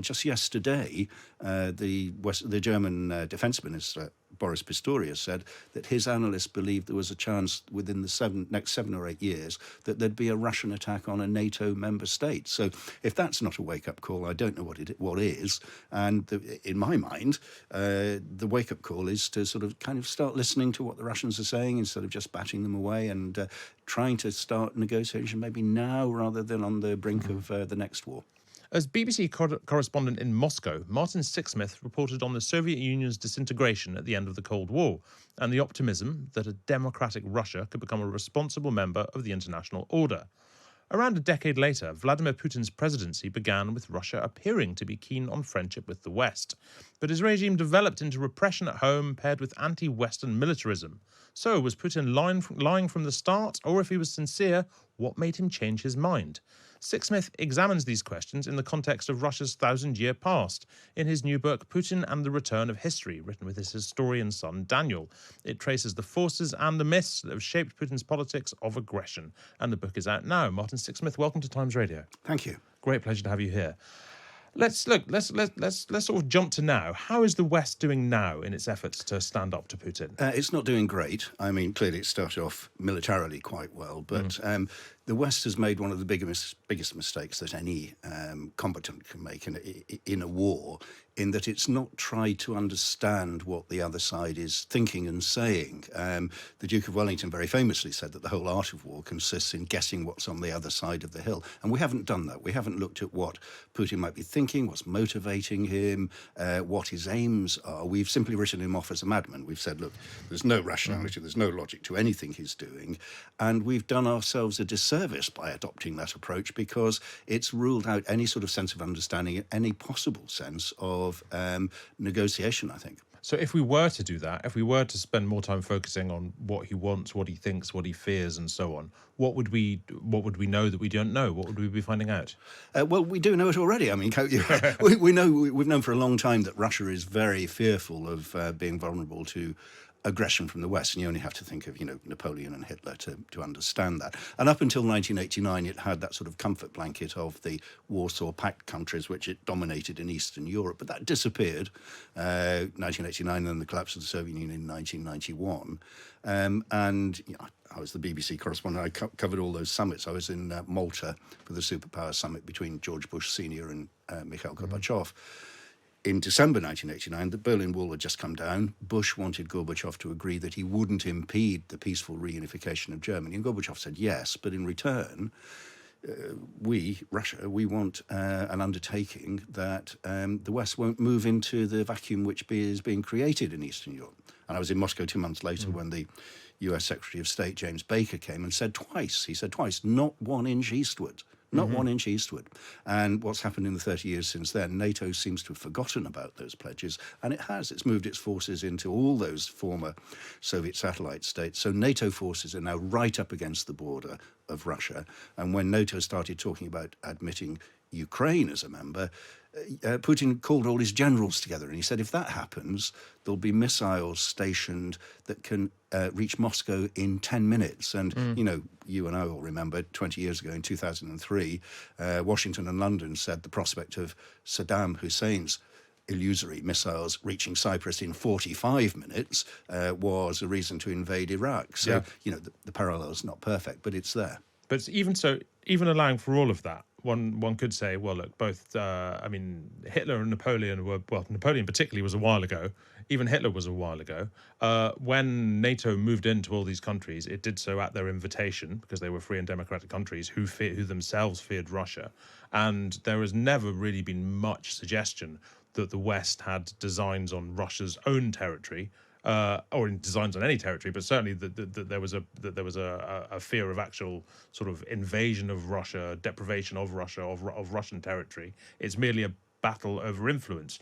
just yesterday, the German defence minister, Boris Pistorius, said that his analysts believed there was a chance within the next 7 or 8 years that there'd be a Russian attack on a NATO member state. So if that's not a wake-up call, I don't know what is. And in my mind, the wake-up call is to sort of kind of start listening to what the Russians are saying instead of just batting them away, and trying to start negotiation maybe now rather than on the brink of the next war. As BBC correspondent in Moscow, Martin Sixsmith reported on the Soviet Union's disintegration at the end of the Cold War and the optimism that a democratic Russia could become a responsible member of the international order. Around a decade later, Vladimir Putin's presidency began with Russia appearing to be keen on friendship with the West. But his regime developed into repression at home paired with anti-Western militarism. So was Putin lying from the start, or if he was sincere, what made him change his mind? Sixsmith examines these questions in the context of Russia's 1,000-year past in his new book, Putin and the Return of History, written with his historian son, Daniel. It traces the forces and the myths that have shaped Putin's politics of aggression. And the book is out now. Martin Sixsmith, welcome to Times Radio. Thank you. Great pleasure to have you here. Let's sort of jump to now. How is the West doing now in its efforts to stand up to Putin? It's not doing great. I mean, clearly it started off militarily quite well, but the West has made one of the biggest mistakes that any combatant can make in a war, in that it's not tried to understand what the other side is thinking and saying. The Duke of Wellington very famously said that the whole art of war consists in guessing what's on the other side of the hill. And we haven't done that. We haven't looked at what Putin might be thinking, what's motivating him, what his aims are. We've simply written him off as a madman. We've said, look, there's no rationality, there's no logic to anything he's doing. And we've done ourselves a disservice by adopting that approach, because it's ruled out any sort of sense of understanding, any possible sense of negotiation, I think. So if we were to do that, if we were to spend more time focusing on what he wants, what he thinks, what he fears, and so on, what would we know that we don't know? What would we be finding out? Well, we do know it already. I mean, we've known for a long time that Russia is very fearful of being vulnerable to aggression from the West, and you only have to think of, Napoleon and Hitler to understand that. And up until 1989, it had that sort of comfort blanket of the Warsaw Pact countries, which it dominated in Eastern Europe, but that disappeared. 1989, and then the collapse of the Soviet Union in 1991. I was the BBC correspondent. I covered all those summits. I was in Malta for the superpower summit between George Bush Sr. and Mikhail Gorbachev. In December 1989, the Berlin Wall had just come down. Bush wanted Gorbachev to agree that he wouldn't impede the peaceful reunification of Germany. And Gorbachev said yes, but in return, Russia, we want an undertaking that the West won't move into the vacuum which is being created in Eastern Europe. And I was in Moscow 2 months later when the US Secretary of State, James Baker, came and said twice, not 1 inch eastward. Not 1 inch eastward. And what's happened in the 30 years since then, NATO seems to have forgotten about those pledges, and it has. It's moved its forces into all those former Soviet satellite states. So NATO forces are now right up against the border of Russia. And when NATO started talking about admitting Ukraine as a member, Putin called all his generals together and he said, if that happens, there'll be missiles stationed that can reach Moscow in 10 minutes. And, you and I all remember 20 years ago in 2003, Washington and London said the prospect of Saddam Hussein's illusory missiles reaching Cyprus in 45 minutes was a reason to invade Iraq. So, the parallel's not perfect, but it's there. But even so, even allowing for all of that, one could say, well, look, both, Hitler and Napoleon Napoleon particularly was a while ago. Even Hitler was a while ago. When NATO moved into all these countries, it did so at their invitation because they were free and democratic countries who themselves feared Russia. And there has never really been much suggestion that the West had designs on Russia's own territory, or in designs on any territory, but certainly that there was a fear of actual sort of invasion of Russia, deprivation of Russia, of Russian territory. It's merely a battle over influence.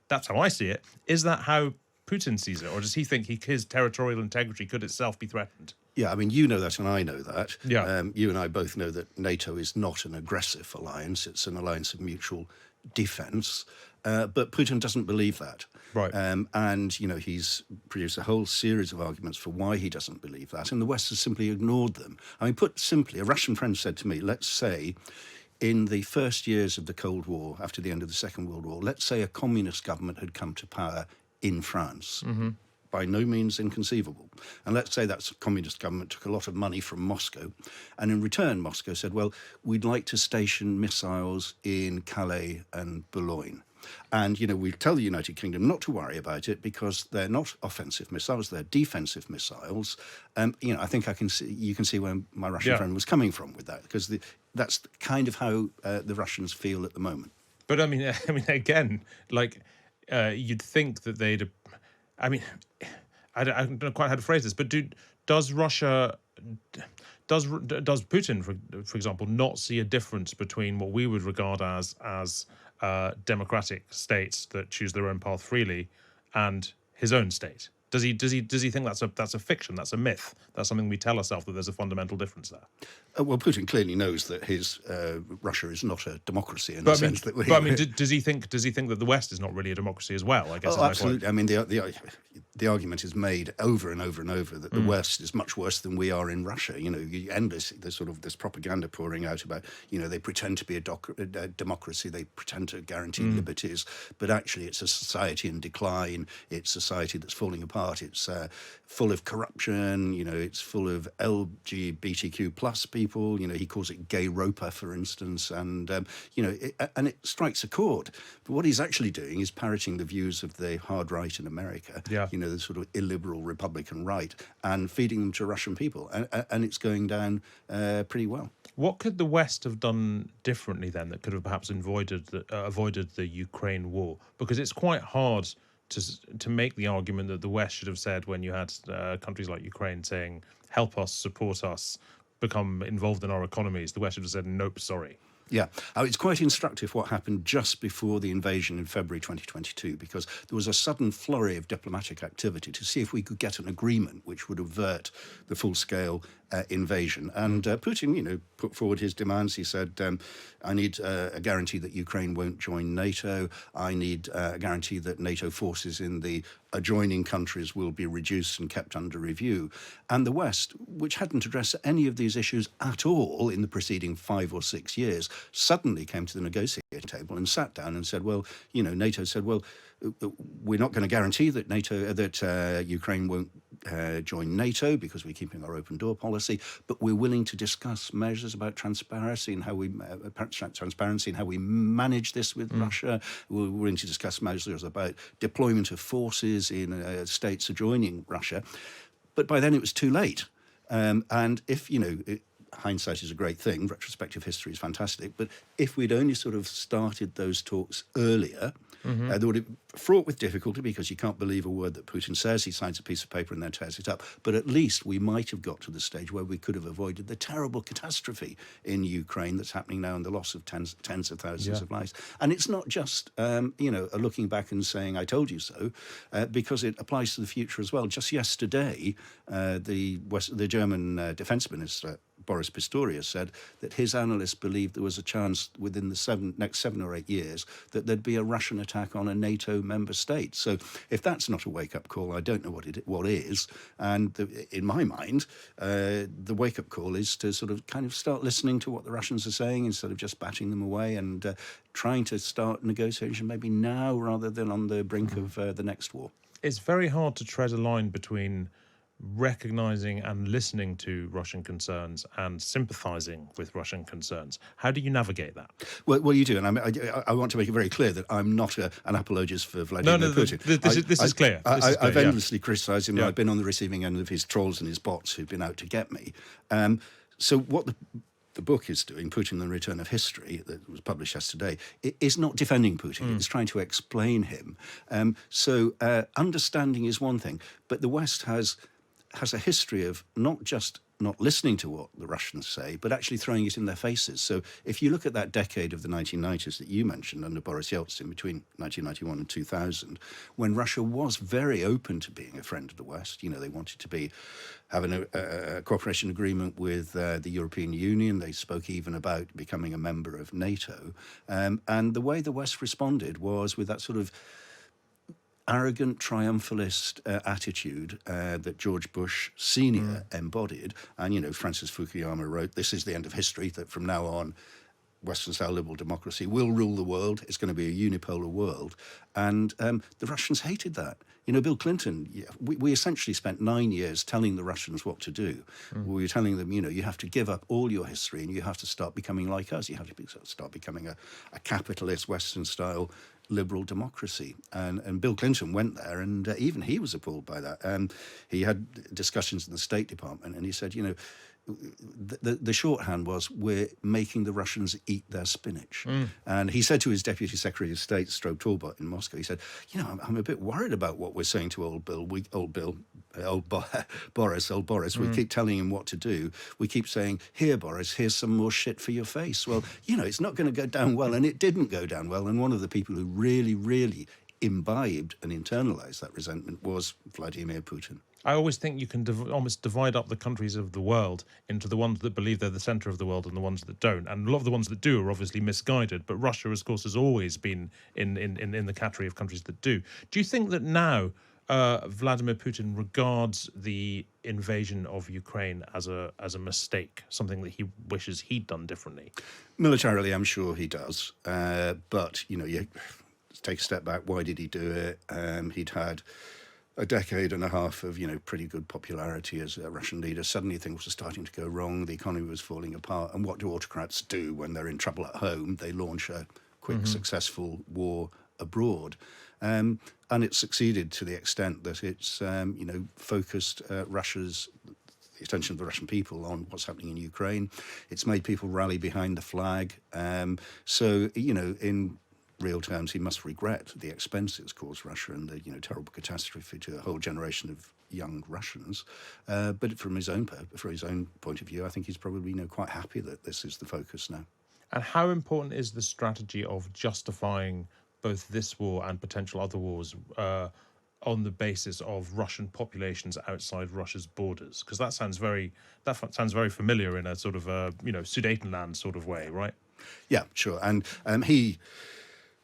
That's how I see it. Is that how Putin sees it, or does he think his territorial integrity could itself be threatened? Yeah, I mean, you know that and I know that. Yeah. You and I both know that NATO is not an aggressive alliance. It's an alliance of mutual defence. But Putin doesn't believe that. Right. And, he's produced a whole series of arguments for why he doesn't believe that. And the West has simply ignored them. I mean, put simply, a Russian friend said to me, let's say in the first years of the Cold War, after the end of the Second World War, let's say a communist government had come to power in France. By no means inconceivable. And let's say that communist government took a lot of money from Moscow, and in return Moscow said, well, we'd like to station missiles in Calais and Boulogne. And, we tell the United Kingdom not to worry about it because they're not offensive missiles, they're defensive missiles. I think you can see where my Russian friend was coming from with that, because that's kind of how the Russians feel at the moment. But I mean, again, you'd think that they'd. I mean, I don't know quite how to phrase this, but does Russia, does Putin, for example, not see a difference between what we would regard as democratic states that choose their own path freely and his own state? Does he think that's a fiction, that's a myth, that's something we tell ourselves, that there's a fundamental difference there? Well, Putin clearly knows that his Russia is not a democracy in the sense that. Does he think that the West is not really a democracy as well? I guess. Oh, absolutely. I mean, the argument is made over and over and over that the West is much worse than we are in Russia. There's sort of this propaganda pouring out about they pretend to be a democracy, they pretend to guarantee liberties, but actually it's a society in decline. It's a society that's falling apart. It's full of corruption. It's full of LGBTQ plus people. He calls it gay roper, for instance, and and it strikes a chord. But what he's actually doing is parroting the views of the hard right in America. The sort of illiberal Republican right, and feeding them to Russian people, and it's going down pretty well. What could the West have done differently then that could have perhaps avoided the Ukraine war? Because it's quite hard to make the argument that the West should have said, when you had countries like Ukraine saying, help us, support us, become involved in our economies, the West should have said, nope, sorry. Yeah, it's quite instructive what happened just before the invasion in February 2022, because there was a sudden flurry of diplomatic activity to see if we could get an agreement which would avert the full-scale invasion. And Putin, put forward his demands. He said, I need a guarantee that Ukraine won't join NATO. I need a guarantee that NATO forces in the adjoining countries will be reduced and kept under review. And the West, which hadn't addressed any of these issues at all in the preceding 5 or 6 years, suddenly came to the negotiating table and sat down and said, well, NATO said, well, we're not going to guarantee that Ukraine won't join NATO because we're keeping our open door policy, but we're willing to discuss measures about transparency and how we manage this with Russia. We're willing to discuss measures about deployment of forces in states adjoining Russia. But by then it was too late. And if, hindsight is a great thing, retrospective history is fantastic, but if we'd only sort of started those talks earlier, they would have fraught with difficulty because you can't believe a word that Putin says. He signs a piece of paper and then tears it up. But at least we might have got to the stage where we could have avoided the terrible catastrophe in Ukraine that's happening now and the loss of tens of thousands of lives. And it's not just, a looking back and saying, I told you so, because it applies to the future as well. Just yesterday, the German defense minister, Boris Pistorius, said that his analysts believed there was a chance within the next 7 or 8 years that there'd be a Russian attack on a NATO member state. So if that's not a wake-up call, I don't know what is. And in my mind, the wake-up call is to sort of kind of start listening to what the Russians are saying instead of just batting them away, and trying to start negotiation maybe now rather than on the brink of the next war. It's very hard to tread a line between recognizing and listening to Russian concerns and sympathizing with Russian concerns. How do you navigate that? Well, you do, and I want to make it very clear that I'm not an apologist for Vladimir Putin. This is clear. I've endlessly criticised him. I've been on the receiving end of his trolls and his bots who've been out to get me. So what the book is doing, Putin and the Return of History, that was published yesterday, it is not defending Putin. It's trying to explain him. So understanding is one thing, but the West has a history of not just not listening to what the Russians say, but actually throwing it in their faces. So if you look at that decade of the 1990s that you mentioned under Boris Yeltsin, between 1991 and 2000, when Russia was very open to being a friend of the West, they wanted to have a cooperation agreement with the European Union. They spoke even about becoming a member of NATO. And the way the West responded was with that sort of arrogant triumphalist attitude that George Bush Sr. embodied. And, Francis Fukuyama wrote, this is the end of history, that from now on, Western-style liberal democracy will rule the world. It's going to be a unipolar world. And the Russians hated that. Bill Clinton, we essentially spent 9 years telling the Russians what to do. We were telling them, you have to give up all your history and you have to start becoming like us. You have to start becoming a capitalist, Western-style liberal democracy. And Bill Clinton went there, and even he was appalled by that. He had discussions in the State Department, and he said, the shorthand was, we're making the Russians eat their spinach. And he said to his Deputy Secretary of State, Strobe Talbot, in Moscow, he said, I'm a bit worried about what we're saying to old Boris. We keep telling him what to do. We keep saying, here, Boris, here's some more shit for your face. Well, it's not going to go down well, and it didn't go down well. And one of the people who really, really imbibed and internalized that resentment was Vladimir Putin. I always think you can almost divide up the countries of the world into the ones that believe they're the centre of the world and the ones that don't. And a lot of the ones that do are obviously misguided. But Russia, of course, has always been in the category of countries that do. Do you think that now Vladimir Putin regards the invasion of Ukraine as a mistake, something that he wishes he'd done differently? Militarily, I'm sure he does. But, you take a step back. Why did he do it? He'd had a decade and a half of, pretty good popularity as a Russian leader. Suddenly things were starting to go wrong. The economy was falling apart. And what do autocrats do when they're in trouble at home? They launch a quick, successful war abroad. And it succeeded to the extent that it's, focused the attention of the Russian people on what's happening in Ukraine. It's made people rally behind the flag. So, in real terms, he must regret the expense it's caused Russia and the terrible catastrophe to a whole generation of young Russians. But from his own point of view, I think he's probably quite happy that this is the focus now. And how important is the strategy of justifying both this war and potential other wars on the basis of Russian populations outside Russia's borders? Because that sounds very familiar in a sort of Sudetenland sort of way, right? Yeah, sure. And he,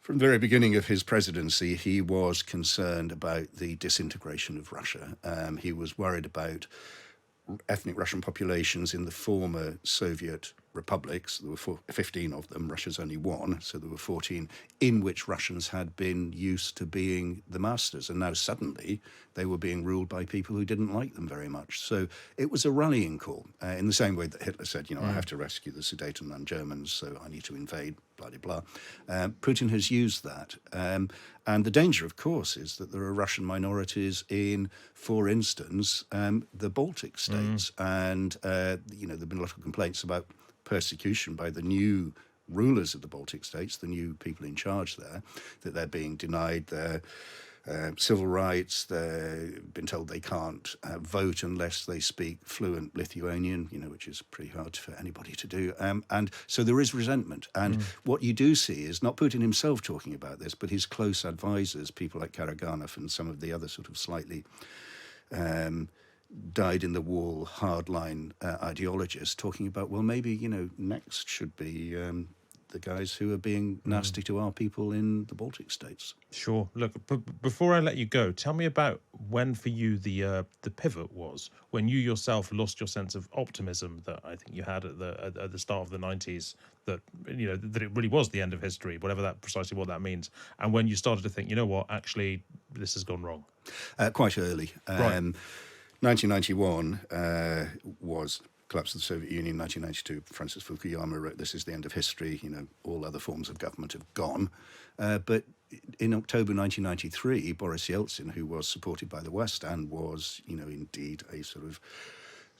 from the very beginning of his presidency, he was concerned about the disintegration of Russia. He was worried about ethnic Russian populations in the former Soviet republics. There were 15 of them. Russia's only one, so there were 14 in which Russians had been used to being the masters, and now suddenly they were being ruled by people who didn't like them very much. So it was a rallying call, in the same way that Hitler said, I have to rescue the Sudetenland Germans, so I need to invade, blah, blah, blah. Putin has used that. And the danger, of course, is that there are Russian minorities in, for instance, the Baltic states. And, there have been a lot of complaints about persecution by the new rulers of the Baltic states, the new people in charge there, that they're being denied their civil rights. They've been told they can't vote unless they speak fluent Lithuanian, which is pretty hard for anybody to do. And so there is resentment. And what you do see is not Putin himself talking about this, but his close advisors, people like Karaganov and some of the other sort of slightly dyed-in-the-wall, hardline ideologists talking about, well, maybe, next should be the guys who are being nasty to our people in the Baltic states. Sure. Look, before I let you go, tell me about when for you the pivot was, when you yourself lost your sense of optimism that I think you had at the start of the 90s, that that it really was the end of history, precisely what that means, and when you started to think, actually this has gone wrong. Quite early. Right. 1991 was collapse of the Soviet Union. 1992, Francis Fukuyama wrote, "This is the end of history. All other forms of government have gone." But in October 1993, Boris Yeltsin, who was supported by the West and was, indeed a sort of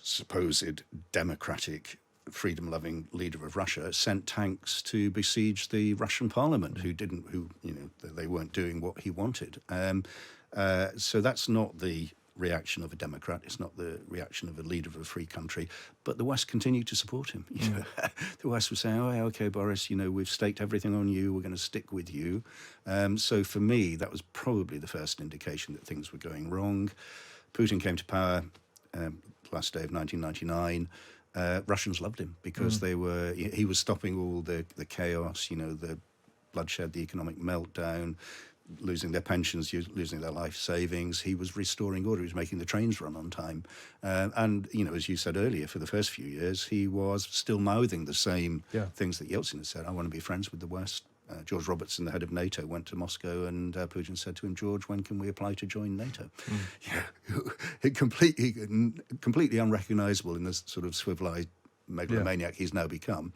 supposed democratic, freedom-loving leader of Russia, sent tanks to besiege the Russian parliament, they weren't doing what he wanted. So that's not the reaction of a democrat. It's not the reaction of a leader of a free country. But the West continued to support him. The West was saying, "Oh, yeah, okay, Boris, we've staked everything on you. We're going to stick with you." So for me, that was probably the first indication that things were going wrong. Putin came to power last day of 1999. Russians loved him because he was stopping all the chaos, the bloodshed, the economic meltdown. losing their pensions, losing their life savings. He was restoring order. He was making the trains run on time. And, as you said earlier, for the first few years, he was still mouthing the same things that Yeltsin had said. I want to be friends with the West. George Robertson, the head of NATO, went to Moscow, and Putin said to him, "George, when can we apply to join NATO?" Completely unrecognisable in this sort of swivel-eyed megalomaniac he's now become.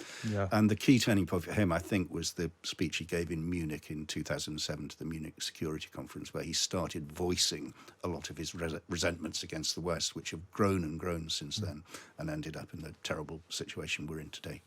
And the key turning point for him, I think, was the speech he gave in Munich in 2007 to the Munich Security Conference, where he started voicing a lot of his resentments against the West, which have grown and grown since then, and ended up in the terrible situation we're in today.